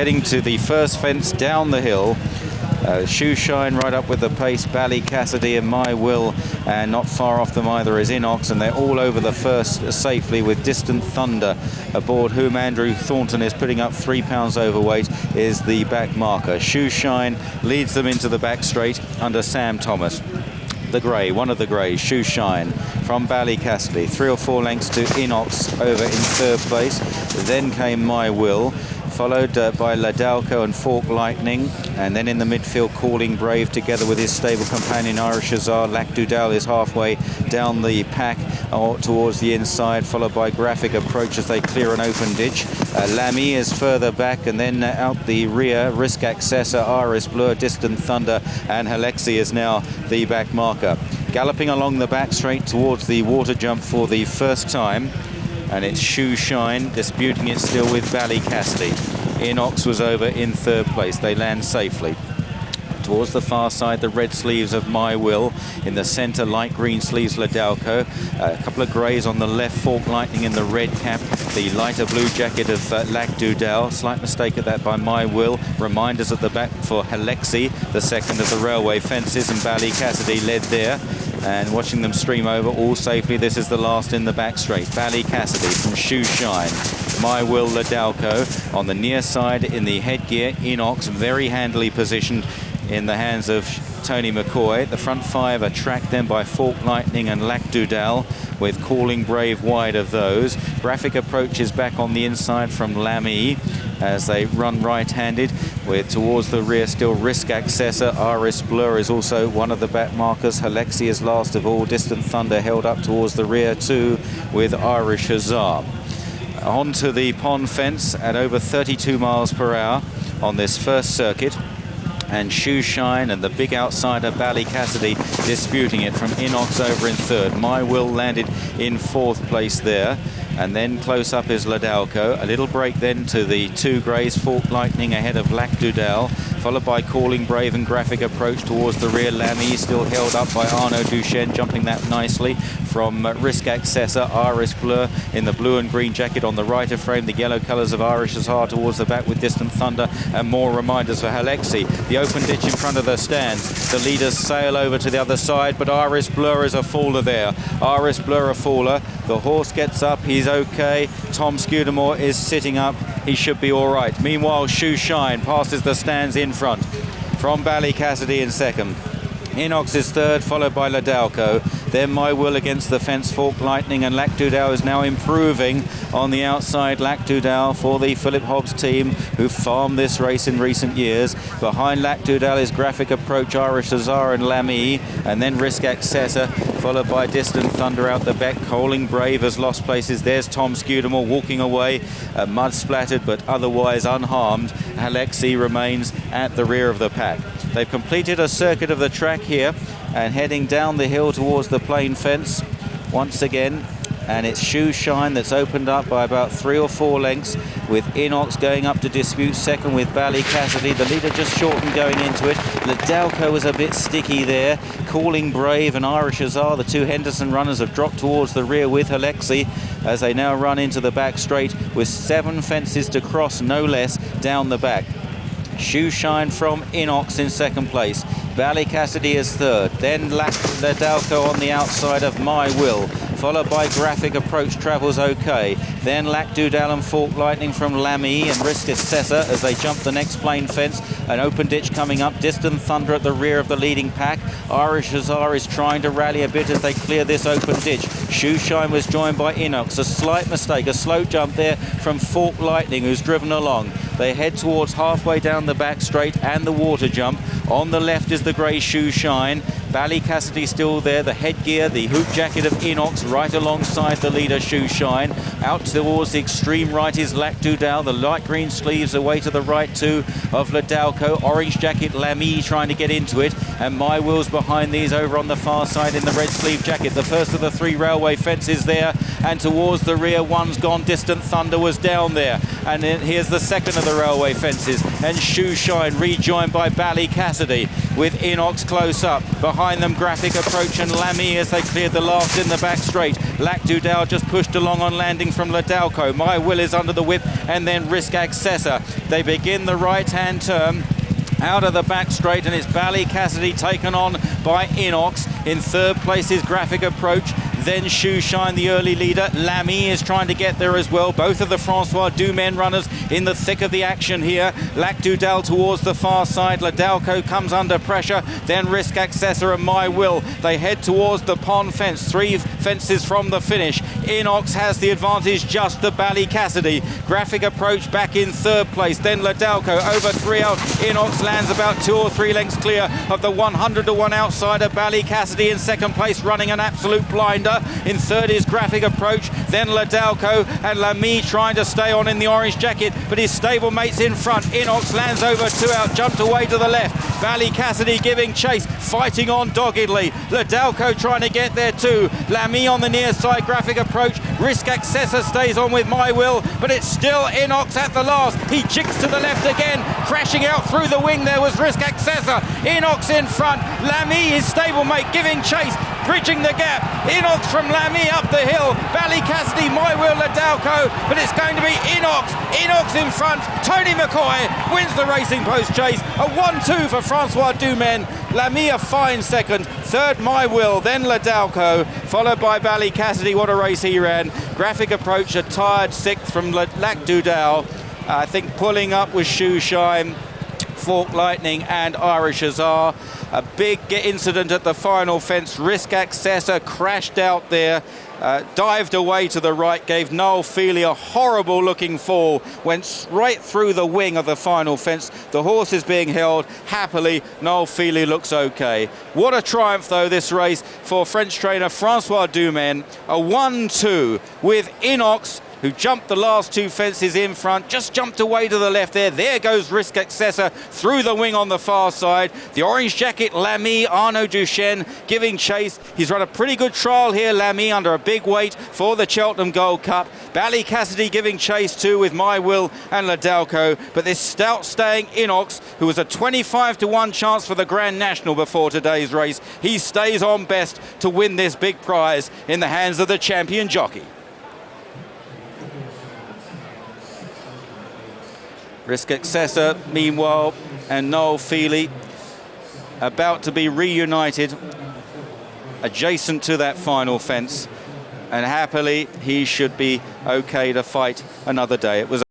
Heading to the first fence down the hill. Schuh Shine right up with the pace, Bally Cassidy and My Will, and not far off them either is Innox, and they're all over the first safely with Distant Thunder aboard, whom Andrew Thornton is putting up 3 pounds overweight, is the back marker. Schuh Shine leads them into the back straight under Sam Thomas. The grey, one of the greys, Schuh Shine from Bally Cassidy, 3 or 4 lengths to Innox over in third place. Then came My Will, followed by Ladalko and Fork Lightning, and then in the midfield Calling Brave together with his stable companion Irish Azar. Lacdoudal is halfway down the pack towards the inside, followed by Graphic Approach as they clear an open ditch. Liii is further back, and then out the rear, Risk Accessor, Iris Bleu, Distant Thunder, and Halexi is now the back marker. Galloping along the back straight towards the water jump for the first time, and it's Schuh Shine disputing it still with Bally Cassidy. Innox was over in third place. They land safely. Towards the far side, the red sleeves of My Will. In the centre, light green sleeves Ladalko. A couple of greys on the left, Fork Lightning in the red cap. The lighter blue jacket of Lacdoudal. Slight mistake at that by My Will. Reminders at the back for Halexi, the second of the railway fences, and Bally Cassidy led there. And watching them stream over all safely, this is the last in the back straight. Bally Cassidy from Schuh Shine. My Will, Ladalko on the near side in the headgear. Innox very handily positioned in the hands of Tony McCoy. The front 5 are tracked then by Fork Lightning and Lacdoudal, with Calling Brave wide of those. Graphic Approach is back on the inside from Liii as they run right-handed, with towards the rear still Risk Accessor. Iris Bleu is also one of the back markers. Halexi is last of all. Distant Thunder held up towards the rear too with Irish Azar. Onto the pond fence at over 32 miles per hour on this first circuit, and Schuh Shine and the big outsider Bally Cassidy disputing it from Innox over in third. My Will landed in fourth place there, and then close up is Ladalko. A little break then to the 2 greys, Fork Lightning ahead of Lacdoudal, followed by Calling Brave and Graphic Approach towards the rear. Liii still held up by Arnaud Duchesne, jumping that nicely from Risk Accessor. Iris Bleu in the blue and green jacket on the right of frame, the yellow colours of Irish Azar towards the back with Distant Thunder, and more reminders for Halexi. The open ditch in front of the stands. The leaders sail over to the other side, but Iris Bleu is a faller there. Iris Bleu a faller. The horse gets up, he's okay. Tom Scudamore is sitting up, he should be all right. Meanwhile, Schuh Shine passes the stands in front from Bally Cassidy in second. Innox is third, followed by Ladalko. Then My Will against the fence, Fork Lightning, and Lacdoudal is now improving on the outside. Lacdoudal for the Philip Hobbs team, who farmed this race in recent years. Behind Lacdoudal is Graphic Approach, Irish Azar and Liii, and then Risk Accessor, followed by Distant Thunder out the back. Calling Brave has lost places. There's Tom Scudamore walking away, mud splattered but otherwise unharmed. Halexi remains at the rear of the pack. They've completed a circuit of the track here and heading down the hill towards the plain fence once again. And it's Schuh Shine that's opened up by about 3 or 4 lengths, with Innox going up to dispute second with Bally Cassidy. The leader just shortened going into it. Ladalko was a bit sticky there. Calling Brave and Irish Azar, the 2 Henderson runners, have dropped towards the rear with Halexi as they now run into the back straight with 7 fences to cross, no less, down the back. Schuh Shine from Innox in second place. Bally Cassidy is third. Then Ladalko on the outside of My Will, followed by Graphic Approach travels okay. Then Lacdoudal and Fork Lightning from Liii and Risk Accessor as they jump the next plain fence. An open ditch coming up. Distant Thunder at the rear of the leading pack. Irish Azar is trying to rally a bit as they clear this open ditch. Schuh Shine was joined by Innox. A slight mistake, a slow jump there from Fork Lightning, who's driven along. They head towards halfway down the back straight and the water jump. On the left is the grey Schuh Shine. Bally Cassidy still there. The headgear, the hoop jacket of Innox right alongside the leader Schuh Shine. Out towards the extreme right is Lacdoudal. The light green sleeves away to the right too of Ladalko. Orange jacket Liii trying to get into it. And My Will's behind these over on the far side in the red sleeve jacket. The first of the 3 railway fences there. And towards the rear, one's gone. Distant Thunder was down there. And here's the second of the railway fences. And Schuh Shine rejoined by Bally Cassidy. with Innox close up. Behind them, Graphic Approach and Liii as they cleared the last in the back straight. Lacdoudal just pushed along on landing from Ladalko. My Will is under the whip, and then Risk Accessor. They begin the right-hand turn out of the back straight, and it's Bally Cassidy taken on by Innox. In third place is Graphic Approach, then Schuh Shine, the early leader. Liii is trying to get there as well. Both of the Francois Doumen runners in the thick of the action here. Lacdoudal towards the far side. Ladalko comes under pressure. Then Risk Accessor and My Will. They head towards the pond fence. 3 fences from the finish. Innox has the advantage just to Bally Cassidy. Graphic Approach back in third place. Then Ladalko over 3 out. Innox lands about 2 or 3 lengths clear of the 100-to-1 outsider. Bally Cassidy in second place, running an absolute blinder. In third is Graphic Approach, then Ladalko, and Liii trying to stay on in the orange jacket, but his stablemate's in front. Innox lands over 2 out, jumped away to the left. Bally Cassidy giving chase, fighting on doggedly. Ladalko trying to get there too. Liii on the near side, Graphic Approach. Risk Accessor stays on with My Will, but it's still Innox at the last. He jigs to the left again, crashing out through the wing. There was Risk Accessor. Innox in front. Liii, his stablemate, giving chase, bridging the gap. Innox from Liii up the hill. Bally Cassidy, My Will, Ladalko, but it's going to be Innox. Innox in front. Tony McCoy wins the Racing Post chase. A 1-2 for Francois Doumen. Liii a fine second. Third, My Will, then Ladalko, followed by Bally Cassidy. What a race he ran. Graphic Approach a tired 6th from Lacdoudal. I think pulling up was Schuh Shine, Fork Lightning and Irish Azar. A big incident at the final fence. Risk Accessor crashed out there, dived away to the right, gave Noel Feely a horrible looking fall, went right through the wing of the final fence. The horse is being held happily. Noel Feely looks okay. What a triumph though this race for French trainer Francois Doumen. A 1-2 with Innox, who jumped the last 2 fences in front, just jumped away to the left there. There goes Risk Accessor through the wing on the far side. The orange jacket, Liii, Arnaud Duchesne, giving chase. He's run a pretty good trial here, Liii, under a big weight for the Cheltenham Gold Cup. Bally Cassidy giving chase too with My Will and Ladalko. But this stout staying Innox, who was a 25-to-1 chance for the Grand National before today's race, he stays on best to win this big prize in the hands of the champion jockey. Risk Accessor, meanwhile, and Noel Feely about to be reunited adjacent to that final fence, and happily he should be okay to fight another day. It was